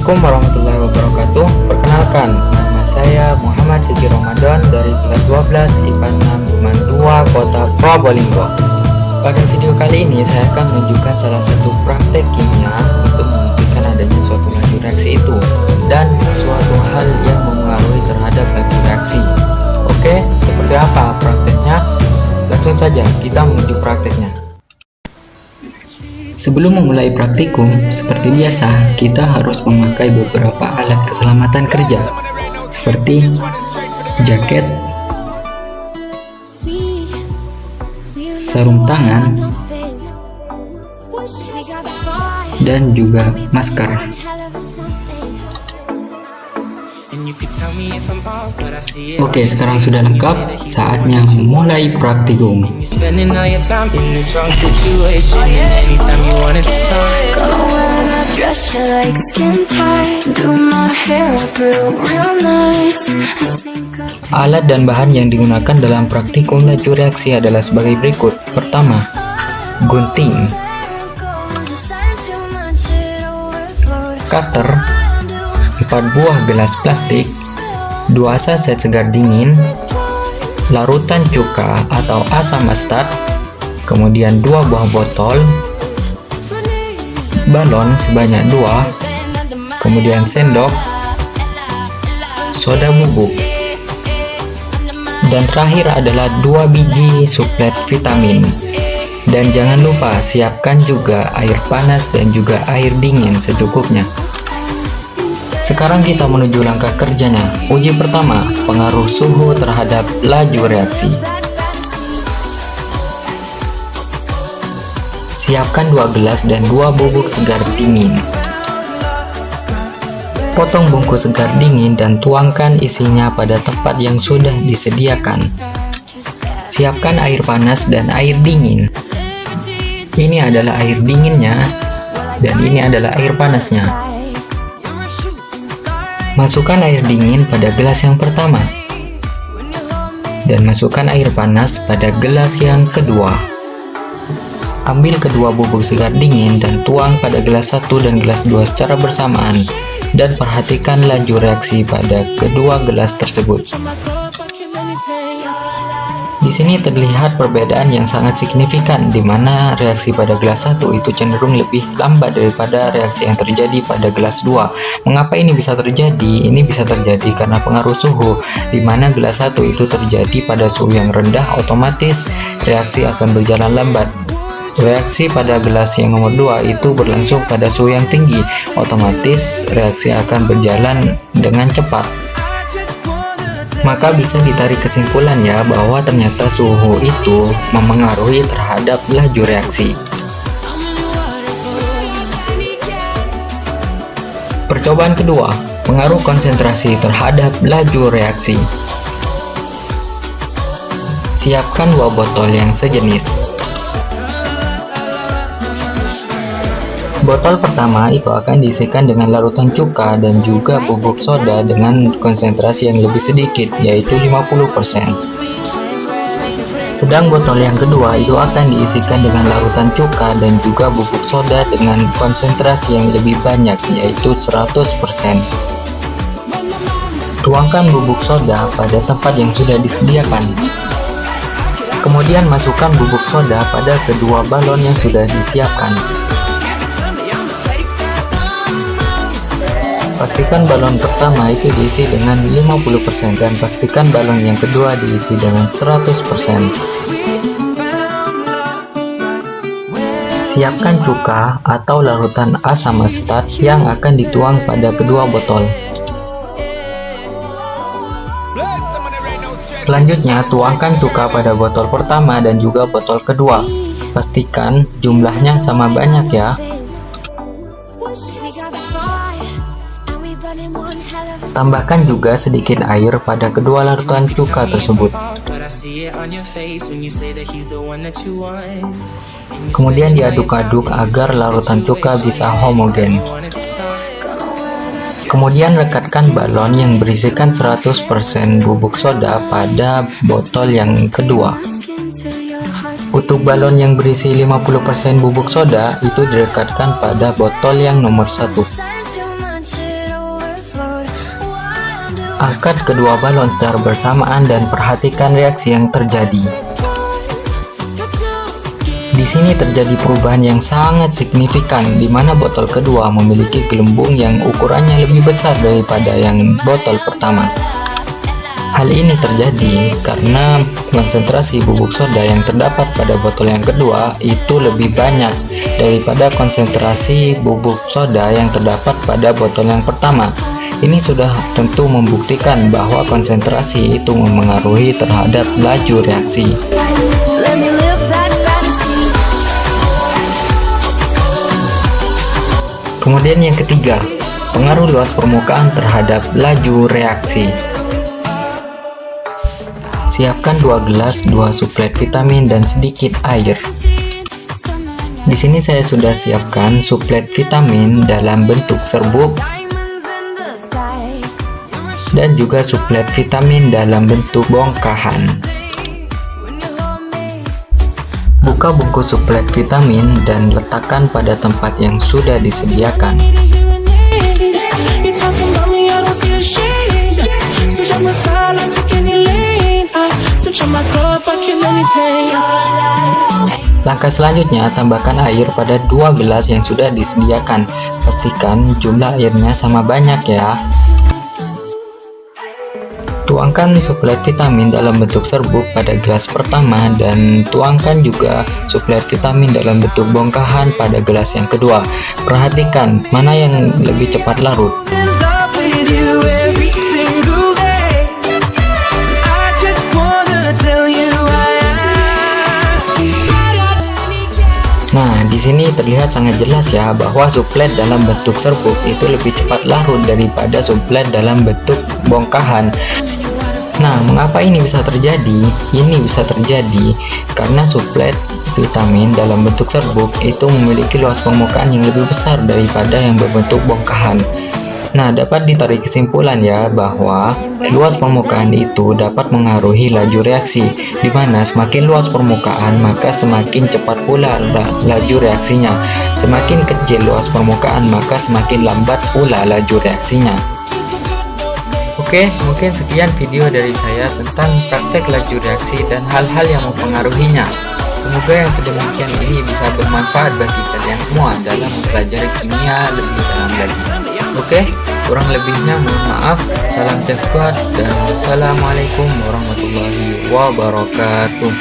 Assalamualaikum warahmatullahi wabarakatuh. Perkenalkan, nama saya Muhammad Fikri Ramadan dari kelas 12 IPA 6 Duman 2 Kota Probolinggo. Pada video kali ini saya akan menunjukkan salah satu praktek kimia untuk membuktikan adanya suatu laju reaksi itu dan suatu hal yang mempengaruhi terhadap laju reaksi. Oke, seperti apa prakteknya? Langsung saja kita menuju prakteknya. Sebelum memulai praktikum, seperti biasa, kita harus memakai beberapa alat keselamatan kerja, seperti jaket, sarung tangan, dan juga masker. Oke, sekarang sudah lengkap, saatnya memulai praktikum. Alat dan bahan yang digunakan dalam praktikum laju reaksi adalah sebagai berikut. Pertama, gunting, cutter, 4 buah gelas plastik, 2 saset segar dingin, larutan cuka atau asam astat, kemudian 2 buah botol, balon sebanyak 2, kemudian sendok, soda bubuk, dan terakhir adalah 2 biji suplet vitamin. Dan jangan lupa siapkan juga air panas dan juga air dingin secukupnya. Sekarang kita menuju langkah kerjanya. Uji pertama, pengaruh suhu terhadap laju reaksi. Siapkan 2 gelas dan 2 bubuk segar dingin. Potong bungkus segar dingin dan tuangkan isinya pada tempat yang sudah disediakan. Siapkan air panas dan air dingin. Ini adalah air dinginnya dan ini adalah air panasnya. Masukkan air dingin pada gelas yang pertama dan masukkan air panas pada gelas yang kedua. Ambil kedua bubuk segar dingin dan tuang pada gelas 1 dan gelas 2 secara bersamaan dan perhatikan laju reaksi pada kedua gelas tersebut. Di sini terlihat perbedaan yang sangat signifikan, di mana reaksi pada gelas 1 itu cenderung lebih lambat daripada reaksi yang terjadi pada gelas 2. Mengapa ini bisa terjadi? Ini bisa terjadi karena pengaruh suhu, di mana gelas 1 itu terjadi pada suhu yang rendah, otomatis reaksi akan berjalan lambat. Reaksi pada gelas yang nomor 2 itu berlangsung pada suhu yang tinggi, otomatis reaksi akan berjalan dengan cepat. Maka bisa ditarik kesimpulan ya bahwa ternyata suhu itu memengaruhi terhadap laju reaksi. Percobaan kedua, pengaruh konsentrasi terhadap laju reaksi. Siapkan 2 botol yang sejenis. Botol pertama itu akan diisikan dengan larutan cuka dan juga bubuk soda dengan konsentrasi yang lebih sedikit, yaitu 50%. Sedang botol yang kedua itu akan diisikan dengan larutan cuka dan juga bubuk soda dengan konsentrasi yang lebih banyak, yaitu 100%. Tuangkan bubuk soda pada tempat yang sudah disediakan. Kemudian masukkan bubuk soda pada kedua balon yang sudah disiapkan. Pastikan balon pertama itu diisi dengan 50% dan pastikan balon yang kedua diisi dengan 100%. Siapkan cuka atau larutan asam astat yang akan dituang pada kedua botol. Selanjutnya, tuangkan cuka pada botol pertama dan juga botol kedua. Pastikan jumlahnya sama banyak ya. Tambahkan juga sedikit air pada kedua larutan cuka tersebut. Kemudian diaduk-aduk agar larutan cuka bisa homogen. Kemudian rekatkan balon yang berisikan 100% bubuk soda pada botol yang kedua. Untuk balon yang berisi 50% bubuk soda itu direkatkan pada botol yang nomor 1. Angkat kedua balon secara bersamaan dan perhatikan reaksi yang terjadi. Di sini terjadi perubahan yang sangat signifikan, di mana botol kedua memiliki gelembung yang ukurannya lebih besar daripada yang botol pertama. Hal ini terjadi karena konsentrasi bubuk soda yang terdapat pada botol yang kedua itu lebih banyak daripada konsentrasi bubuk soda yang terdapat pada botol yang pertama. Ini sudah tentu membuktikan bahwa konsentrasi itu memengaruhi terhadap laju reaksi. Kemudian yang ketiga, pengaruh luas permukaan terhadap laju reaksi. Siapkan 2 gelas, 2 suplet vitamin dan sedikit air. Di sini saya sudah siapkan suplet vitamin dalam bentuk serbuk dan juga suplet vitamin dalam bentuk bongkahan. Buka bungkus suplet vitamin dan letakkan pada tempat yang sudah disediakan. Langkah selanjutnya, tambahkan air pada 2 gelas yang sudah disediakan. Pastikan jumlah airnya sama banyak ya. Tuangkan suplet vitamin dalam bentuk serbuk pada gelas pertama dan tuangkan juga suplet vitamin dalam bentuk bongkahan pada gelas yang kedua. Perhatikan mana yang lebih cepat larut. Nah, di sini terlihat sangat jelas ya bahwa suplet dalam bentuk serbuk itu lebih cepat larut daripada suplet dalam bentuk bongkahan. Nah, mengapa ini bisa terjadi? Ini bisa terjadi karena suplet vitamin dalam bentuk serbuk itu memiliki luas permukaan yang lebih besar daripada yang berbentuk bongkahan. Nah, dapat ditarik kesimpulan ya bahwa luas permukaan itu dapat mengaruhi laju reaksi, di mana semakin luas permukaan maka semakin cepat pula laju reaksinya. Semakin kecil luas permukaan maka semakin lambat pula laju reaksinya. Oke, mungkin sekian video dari saya tentang praktek laju reaksi dan hal-hal yang mempengaruhinya. Semoga yang sedemikian ini bisa bermanfaat bagi kalian semua dalam mempelajari kimia lebih dalam lagi. Oke, kurang lebihnya mohon maaf. Salam cepat dan wassalamualaikum warahmatullahi wabarakatuh.